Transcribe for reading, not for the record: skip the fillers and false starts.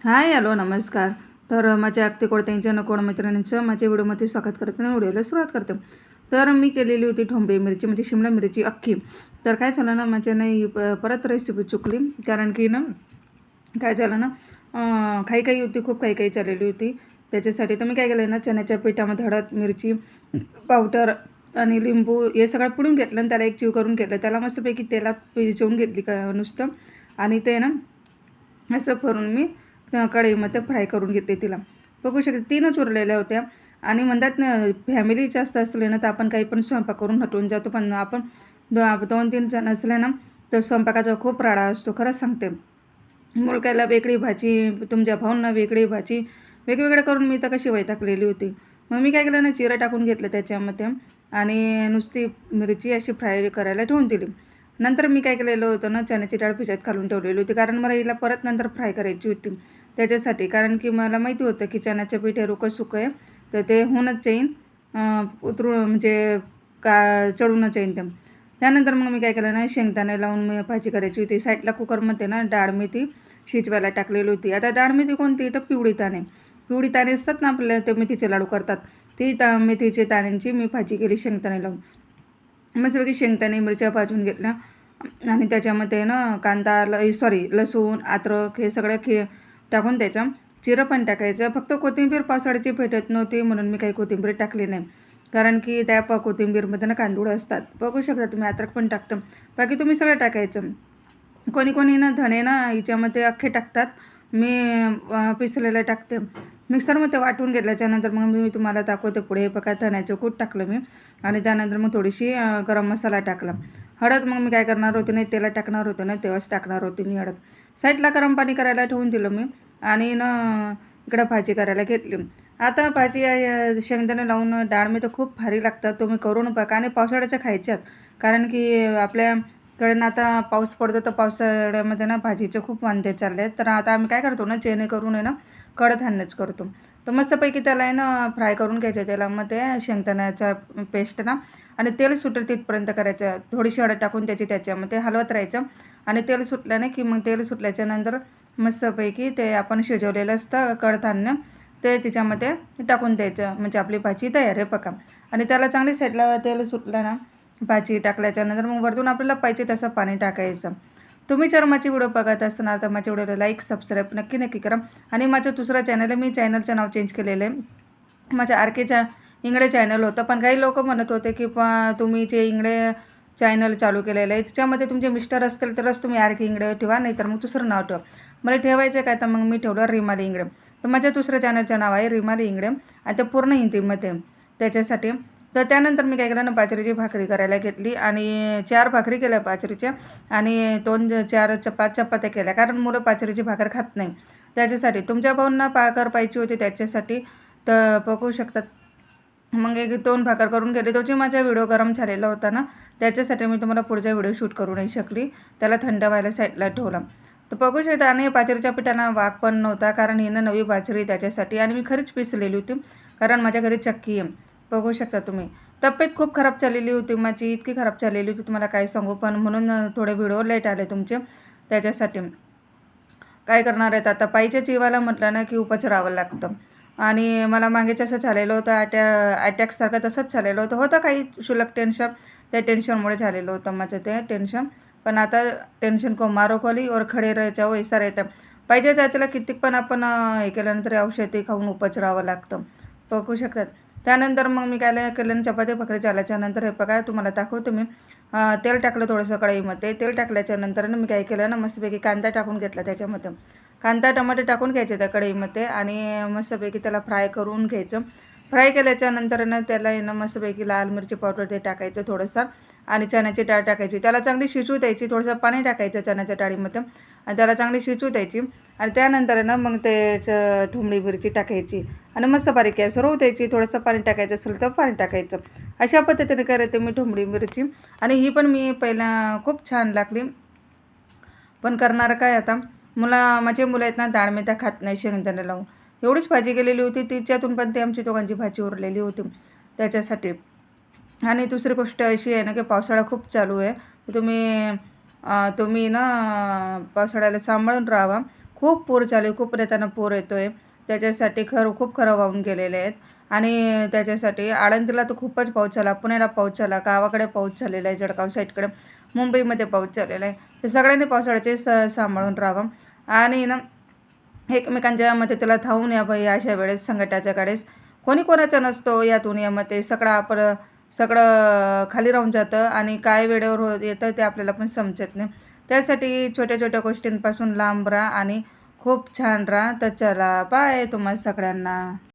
Hi hello नमस्कार. तर माझ्या अगदी कोणत्यांच्या नको मैत्रिणींचं माझ्या व्हिडिओमध्ये स्वागत करते आणि व्हिडिओला सुरुवात करते. तर मी केलेली होती ठोंबरी मिरची म्हणजे शिमला मिरची अख्खी. तर काय झालं ना, माझ्या नाही परत रेसिपी चुकली. कारण की ना काय झालं ना, काही काही होती, खूप काही काही चाललेली होती. त्याच्यासाठी तर मी काय केलं ना, चण्याच्या पिठामध्ये हळद, मिरची पावडर आणि लिंबू हे सगळं पिळून घेतलं आणि त्याला एक चीव करून घेतलं. त्याला मस्तपैकी तेलात भिजवून घेतली का नुसतं. आणि ते ना असं करून मी कढईमध्ये फ्राय करून घेते तिला. बघू शकते 3च उरलेल्या होत्या. आणि म्हणतात ना, फॅमिली जास्त असले ना तर आपण काही पण स्वयंपाक करून हटवून जातो. पण आपण 2-3 जण असले ना तर स्वयंपाकाचा खूप राडा असतो, खरंच सांगते. मुलग्याला वेगळी भाजी, तुमच्या भाऊंना वेगळी भाजी, वेगवेगळं करून मी तर कशी वैतागलेली होती. मग मी काय केलं ना, जिरं टाकून घेतलं त्याच्यामध्ये आणि नुसती मिरची अशी फ्राय करायला ठेवून दिली. नंतर मी काय केलेलं होतं ना, चण्याची डाळ भिजत घालून ठेवलेली होती. कारण मला हिला परत नंतर फ्राय करायची होती त्याच्यासाठी. कारण की मला माहिती होतं की चण्याचं पीठ हे रुकं सुकं आहे, तर ते होऊनच जाईन, उतरून म्हणजे चढूनच जाईन ते. त्यानंतर मग मी काय केलं ना, शेंगदाणे लावून मी भाजी करायची होती. साईडला कुकरमध्ये ना डाळ मेथी शिजवायला टाकलेली होती. आता डाळ मेथी कोणती, तर पिवळी दाणे. पिवळी दाणे असतात ना आपल्या, ते मेथीचे लाडू करतात, ती मेथीचे दाण्यांची मी भाजी केली शेंगदाणे लावून. मस्तपैकी शेंगदाणे मिरच्या भाजून घेतल्या आणि त्याच्यामध्ये ना कांदा लसूण अद्रक हे सगळं टाकून त्याच्या जिरं पण टाकायचं. फक्त कोथिंबीर पावसाळ्याची भेटत नव्हती म्हणून मी काही कोथिंबीर टाकली नाही. कारण की त्या कोथिंबीरमध्ये ना कांदूळ असतात. बघू शकता तुम्ही, अद्रक पण टाकतं. बाकी तुम्ही सगळं टाकायचं. कोणी कोणी ना धणे ना हिच्यामध्ये अख्खे टाकतात. मी पिसलेले टाकते. मिक्सरमध्ये वाटून घेतल्याच्यानंतर मग मी तुम्हाला दाखवते पुढे. बघा, धण्याचं कूट टाकलं मी आणि त्यानंतर मग थोडीशी गरम मसाला टाकला. हळद मग मी काय करणार होते नाही, तेलात टाकणार होते ना तेव्हाच टाकणार होते मी हळद. साईडला गरम पाणी करायला ठेवून दिलं मी आणि ना इकडं भाजी करायला घेतली. आता भाजी शेंगदाणे लावून डाळ मी तर खूप भारी लागतात. तुम्ही करून बघा आणि पावसाळ्याच्या खायच्यात. कारण की आपल्याकडे ना आता पाऊस पडतो, तर पावसाळ्यामध्ये ना भाजीचे खूप वांदे चालले आहेत. तर आता आम्ही काय करतो ना, जेणेकरून आहे ना कडधान्यच करतो. तर मस्तपैकी त्याला आहे ना फ्राय करून घ्यायचं तेलामध्ये शेंगदाण्याचा पेस्ट ना, आणि तेल सुटेल तिथपर्यंत करायचं. थोडीशी हळद टाकून त्याच्यामध्ये हलवत राहायचं. आणि तेल सुटल्याने की मग तेल सुटल्याच्यानंतर मस्तपैकी ते आपण शिजवलेलं असतं कडधान्य, ते तिच्यामध्ये टाकून द्यायचं. म्हणजे आपली भाजी तयार आहे बघा. आणि त्याला चांगली साईडला तेल सुटलं ना, भाजी टाकल्याच्यानंतर मग वरतून आपल्याला पाहिजे तसं पाणी टाकायचं. तुम्ही जर माझी व्हिडिओ बघत असणार तर माझ्या व्हिडिओला लाईक सबस्क्राईब नक्की नक्की करा. आणि माझं दुसरं चॅनल आहे, मी चॅनलचं नाव चेंज केलेलं आहे. माझ्या आरकेच्या इंगळे चॅनल होतं. पण काही लोक म्हणत होते की तुम्ही जे इंगळे चॅनल चालू केलेलं आहे त्याच्यामध्ये तुमचे मिस्टर असतील तरच तुम्ही आरके इंगळे ठेवा, नाही तर मग दुसरं नाव ठेवा. मला ठेवायचं काय, तर मग मी ठेवलं रिमाली इंगळे. तर माझ्या दुसऱ्या चॅनलचं नाव आहे रिमाली इंगळे आणि ते पूर्ण हिंदीमध्ये त्याच्यासाठी. तर त्यानंतर मी काय केलं ना, बाजरीची भाकरी करायला घेतली आणि 4 भाकरी केल्या बाजरीच्या आणि 2-4 चपात्या केल्या. कारण मुलं बाजरीची भाकर खात नाही त्याच्यासाठी. तुमच्या भाऊंना भाकर पाहिजे होती त्याच्यासाठी. तर बघू शकतात. मग 1-2 भाकर करून घेतली. तोची माझा व्हिडिओ गरम झालेला होता ना, त्याच्यासाठी मी तुम्हाला पुढचा व्हिडिओ शूट करू नाही शकली. त्याला थंड व्हायला साईडला ठेवला. तर बघू शकता. आणि बाजरीच्या पिठाला वाघ पण नव्हता, कारण हिनं नवी बाजरी त्याच्यासाठी. आणि मी खरीच पिसलेली होती, कारण माझ्या घरी चक्की आहे. बघू शकता तुम्ही. तब्येत खूप खराब चाललेली होती माझी, इतकी खराब चाललेली होती तुम्हाला काय सांगू. पण म्हणून थोडे व्हिडिओ लेट आले तुमचे त्याच्यासाठी. काय करणार आहेत आता, पाहिजे जीवाला म्हटलं ना की उपच राहावं लागतं. आणि मला मागेच असं झालेलं होतं, अटॅकसारखं तसंच झालेलं होतं काही क्षुल्लक टेन्शन. त्या टेन्शनमुळे झालेलं होतं माझं ते टेन्शन. पण आता टेन्शन को मारो गोली और खडे रह जाओ ऐसा रहता. पाहिजे जातीला किती पण आपण हे केल्यानंतर औषधी खाऊन उपच राहावं लागतं. बघू शकतात. त्यानंतर मग मी काय केलं, चपाती भाकरी झाल्याच्यानंतर हे बघा तुम्हाला दाखवतो मी. तेल टाकलं थोडंसं कढईमध्ये. तेल टाकल्याच्यानंतर मी काय केलं ना, मस्तपैकी कांदा टाकून घेतला त्याच्यामध्ये. कांदा टमाटे टाकून घ्यायचे त्या कढईमध्ये आणि मस्तपैकी त्याला फ्राय करून घ्यायचं. फ्राय केल्याच्यानंतर ना त्याला मस्तपैकी लाल मिरची पावडर ते टाकायचं थोडंसं आणि चण्याची डाळ टाकायची. त्याला चांगली शिजू द्यायची. थोडंसं पाणी टाकायचं चण्याच्या डाळीमध्ये आणि त्याला चांगली शिजू द्यायची. आणि त्यानंतर ना मग त्याचं ठोंबरी मिरची टाकायची आणि मस्त बारीक गॅसवर होऊ द्यायची. थोडंसं पाणी टाकायचं असेल तर पाणी टाकायचं. अशा पद्धतीने करते मी ठोंबरी मिरची. आणि ही पण मी पहिला खूप छान लागली. पण करणार काय आता, माझे मुलं आहेत ना डाळ मेथ्या खात नाही शेंगदाणे लावून. एवढीच भाजी केलेली होती तिच्यातून, पण ती आमची दोघांची भाजी उरलेली होती त्याच्यासाठी. आणि दुसरी गोष्ट अशी आहे ना की पावसाळा खूप चालू आहे. तुम्ही ना पावसाळ्याला सांभाळून राहावा. खूप पूर चालू आहे, खूप येताना पूर येतो आहे. त्याच्यासाठी खूप खरं वाहून गेलेले आहेत आणि त्याच्यासाठी आळंदीला तर खूपच पाऊस झाला, पुण्याला पाऊस झाला, गावाकडे पाऊस झालेला आहे, जळगाव साईडकडे, मुंबईमध्ये पाऊस झालेला आहे. तर सगळ्यांनी पावसाळ्याचे सांभाळून राहावं आणि ना एकमेकांच्या मदतीला धावून यावं अशा वेळेस, संकटाच्या वेळेस. कोणी कोणाचा नसतो या दुनियामध्ये. सगळं खाली राहून जातं आणि काय वेळेवर येतं ते आपल्याला पण समजत नाही. त्यासाठी छोट्या-छोट्या गोष्टींपासून लांब राहा आणि खूप छान राहा. तर चला बाय तुम्हा सगळ्यांना.